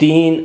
3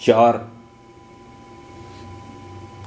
4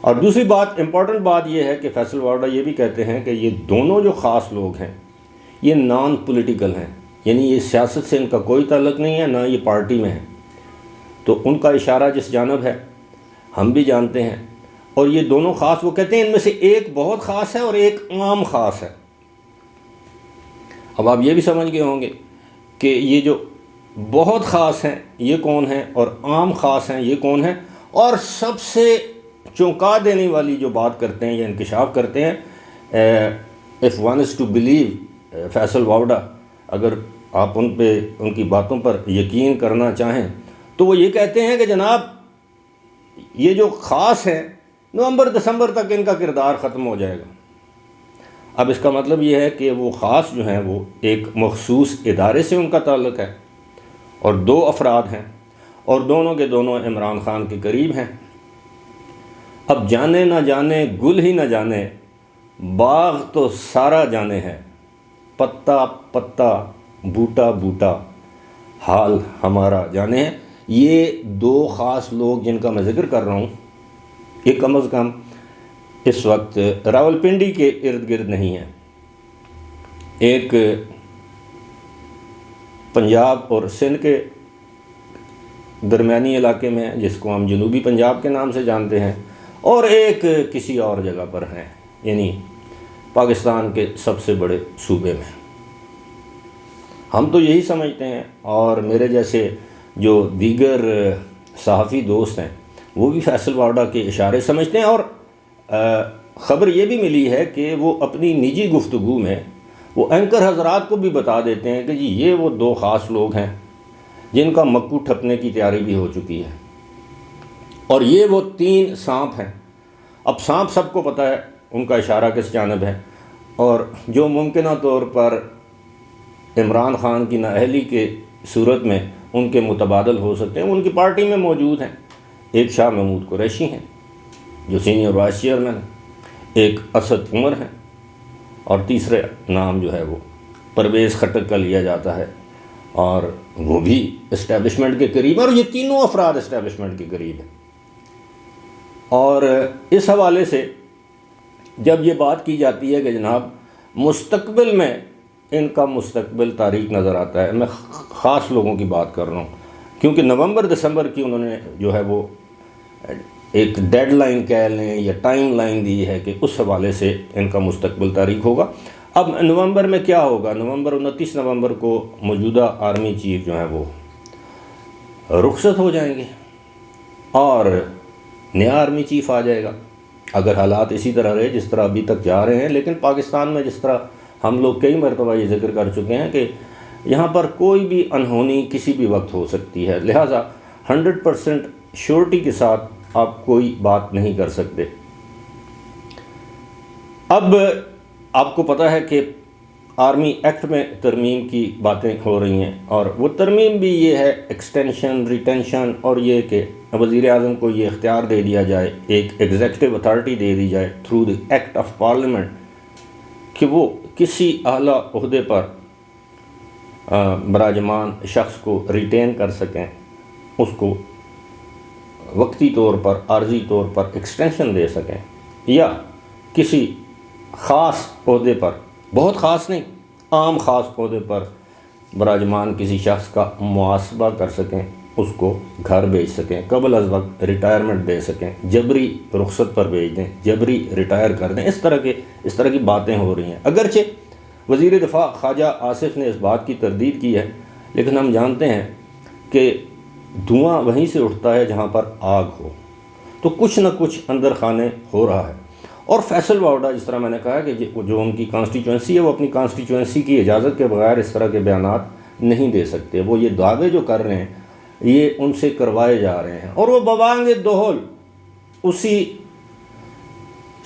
اور دوسری بات، امپورٹنٹ بات یہ ہے کہ فیصل واوڈا یہ بھی کہتے ہیں کہ یہ دونوں جو خاص لوگ ہیں یہ نان پولیٹیکل ہیں، یعنی یہ سیاست سے ان کا کوئی تعلق نہیں ہے، نہ یہ پارٹی میں ہے۔ تو ان کا اشارہ جس جانب ہے ہم بھی جانتے ہیں، اور یہ دونوں خاص، وہ کہتے ہیں ان میں سے ایک بہت خاص ہے اور ایک عام خاص ہے۔ اب آپ یہ بھی سمجھ گئے ہوں گے کہ یہ جو بہت خاص ہیں یہ کون ہیں اور عام خاص ہیں یہ کون ہیں۔ اور سب سے چونکا دینے والی جو بات کرتے ہیں یا انکشاف کرتے ہیں، if one is to believe Faisal Vawda, اگر آپ ان کی باتوں پر یقین کرنا چاہیں تو وہ یہ کہتے ہیں کہ جناب یہ جو خاص ہیں نومبر دسمبر تک ان کا کردار ختم ہو جائے گا۔ اب اس کا مطلب یہ ہے کہ وہ خاص جو ہیں وہ ایک مخصوص ادارے سے ان کا تعلق ہے، اور دو افراد ہیں، اور دونوں کے دونوں عمران خان کے قریب ہیں۔ اب جانے نہ جانے گل ہی نہ جانے، باغ تو سارا جانے ہے، پتا پتا بوٹا بوٹا حال ہمارا جانے ہے۔ یہ دو خاص لوگ جن کا میں ذکر کر رہا ہوں، یہ کم از کم اس وقت راولپنڈی کے ارد گرد نہیں ہیں۔ ایک پنجاب اور سندھ کے درمیانی علاقے میں جس کو ہم جنوبی پنجاب کے نام سے جانتے ہیں، اور ایک کسی اور جگہ پر ہیں، یعنی پاکستان کے سب سے بڑے صوبے میں۔ ہم تو یہی سمجھتے ہیں، اور میرے جیسے جو دیگر صحافی دوست ہیں وہ بھی فیصل واوڈا کے اشارے سمجھتے ہیں، اور خبر یہ بھی ملی ہے کہ وہ اپنی نجی گفتگو میں وہ اینکر حضرات کو بھی بتا دیتے ہیں کہ جی یہ وہ دو خاص لوگ ہیں جن کا مکو ٹھپنے کی تیاری بھی ہو چکی ہے، اور یہ وہ تین سانپ ہیں۔ اب سانپ سب کو پتہ ہے ان کا اشارہ کس جانب ہے، اور جو ممکنہ طور پر عمران خان کی نااہلی کے صورت میں ان کے متبادل ہو سکتے ہیں، ان کی پارٹی میں موجود ہیں۔ ایک شاہ محمود قریشی ہیں جو سینئر وائس چیئرمین ہیں، ایک اسد عمر ہیں، اور تیسرے نام جو ہے وہ پرویز خٹک کا لیا جاتا ہے، اور وہ بھی اسٹیبلشمنٹ کے قریب ہیں، اور یہ تینوں افراد اسٹیبلشمنٹ کے قریب ہیں۔ اور اس حوالے سے جب یہ بات کی جاتی ہے کہ جناب مستقبل میں ان کا مستقبل تاریک نظر آتا ہے، میں خاص لوگوں کی بات کر رہا ہوں، کیونکہ نومبر دسمبر کی انہوں نے جو ہے وہ ایک ڈیڈ لائن کہہ لیں یا ٹائم لائن دی ہے کہ اس حوالے سے ان کا مستقبل تاریک ہوگا۔ اب نومبر میں کیا ہوگا؟ 29 نومبر کو موجودہ آرمی چیف جو ہیں وہ رخصت ہو جائیں گے، اور نیا آرمی چیف آ جائے گا، اگر حالات اسی طرح رہے جس طرح ابھی تک جا رہے ہیں۔ لیکن پاکستان میں جس طرح ہم لوگ کئی مرتبہ یہ ذکر کر چکے ہیں کہ یہاں پر کوئی بھی انہونی کسی بھی وقت ہو سکتی ہے، لہٰذا 100% شیورٹی کے ساتھ آپ کوئی بات نہیں کر سکتے۔ اب آپ کو پتہ ہے کہ آرمی ایکٹ میں ترمیم کی باتیں ہو رہی ہیں، اور وہ ترمیم بھی یہ ہے ایکسٹینشن، ریٹینشن، اور یہ کہ وزیر اعظم کو یہ اختیار دے دیا جائے، ایک ایگزیکٹو اتھارٹی دے دی جائے through the act of parliament, کہ وہ کسی اعلیٰ عہدے پر براجمان شخص کو ریٹین کر سکیں، اس کو وقتی طور پر، عارضی طور پر ایکسٹینشن دے سکیں، یا کسی خاص عہدے پر، بہت خاص نہیں، عام خاص عہدے پر براجمان کسی شخص کا محاسبہ کر سکیں، اس کو گھر بھیج سکیں، قبل از وقت ریٹائرمنٹ دے سکیں، جبری رخصت پر بھیج دیں، جبری ریٹائر کر دیں۔ اس طرح کی باتیں ہو رہی ہیں۔ اگرچہ وزیر دفاع خواجہ آصف نے اس بات کی تردید کی ہے، لیکن ہم جانتے ہیں کہ دھواں وہیں سے اٹھتا ہے جہاں پر آگ ہو، تو کچھ نہ کچھ اندر خانے ہو رہا ہے۔ اور فیصل واوڈا، جس طرح میں نے کہا کہ جو ان کی کانسٹیچوئنسی ہے، وہ اپنی کانسٹیچوئنسی کی اجازت کے بغیر اس طرح کے بیانات نہیں دے سکتے۔ وہ یہ دعوے جو کر رہے ہیں یہ ان سے کروائے جا رہے ہیں، اور وہ ببانگ دہل اسی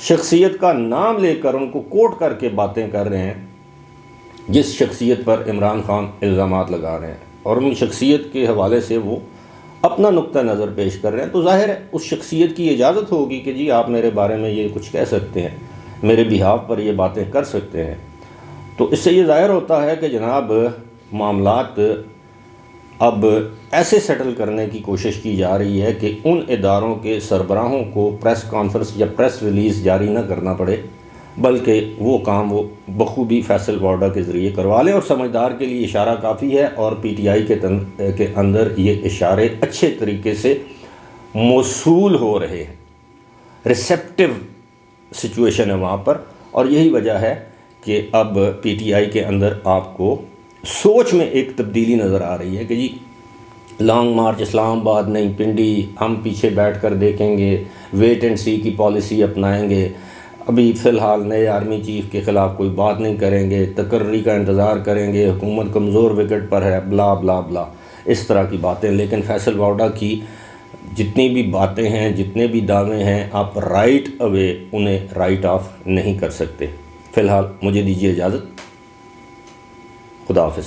شخصیت کا نام لے کر ان کو کوٹ کر کے باتیں کر رہے ہیں جس شخصیت پر عمران خان الزامات لگا رہے ہیں، اور ان شخصیت کے حوالے سے وہ اپنا نقطہ نظر پیش کر رہے ہیں۔ تو ظاہر ہے اس شخصیت کی اجازت ہوگی کہ جی آپ میرے بارے میں یہ کچھ کہہ سکتے ہیں، میرے بہاف پر یہ باتیں کر سکتے ہیں۔ تو اس سے یہ ظاہر ہوتا ہے کہ جناب معاملات اب ایسے سیٹل کرنے کی کوشش کی جا رہی ہے کہ ان اداروں کے سربراہوں کو پریس کانفرنس یا پریس ریلیز جاری نہ کرنا پڑے، بلکہ وہ کام وہ بخوبی فیصل وارڈا کے ذریعے کروا لیں، اور سمجھدار کے لیے اشارہ کافی ہے، اور پی ٹی آئی کے اندر یہ اشارے اچھے طریقے سے موصول ہو رہے ہیں، ریسیپٹیو سچویشن ہے وہاں پر، اور یہی وجہ ہے کہ اب پی ٹی آئی کے اندر آپ کو سوچ میں ایک تبدیلی نظر آ رہی ہے کہ جی لانگ مارچ اسلام آباد نہیں پنڈی، ہم پیچھے بیٹھ کر دیکھیں گے، ویٹ اینڈ سی کی پالیسی اپنائیں گے، ابھی فی الحال نئے آرمی چیف کے خلاف کوئی بات نہیں کریں گے، تقرری کا انتظار کریں گے، حکومت کمزور وکٹ پر ہے، بلا بلا بلا، اس طرح کی باتیں۔ لیکن فیصل وارڈا کی جتنی بھی باتیں ہیں، جتنے بھی دعوے ہیں، آپ رائٹ اوے انہیں رائٹ آف نہیں کر سکتے۔ فی الحال مجھے دیجیے اجازت، خدا حافظ۔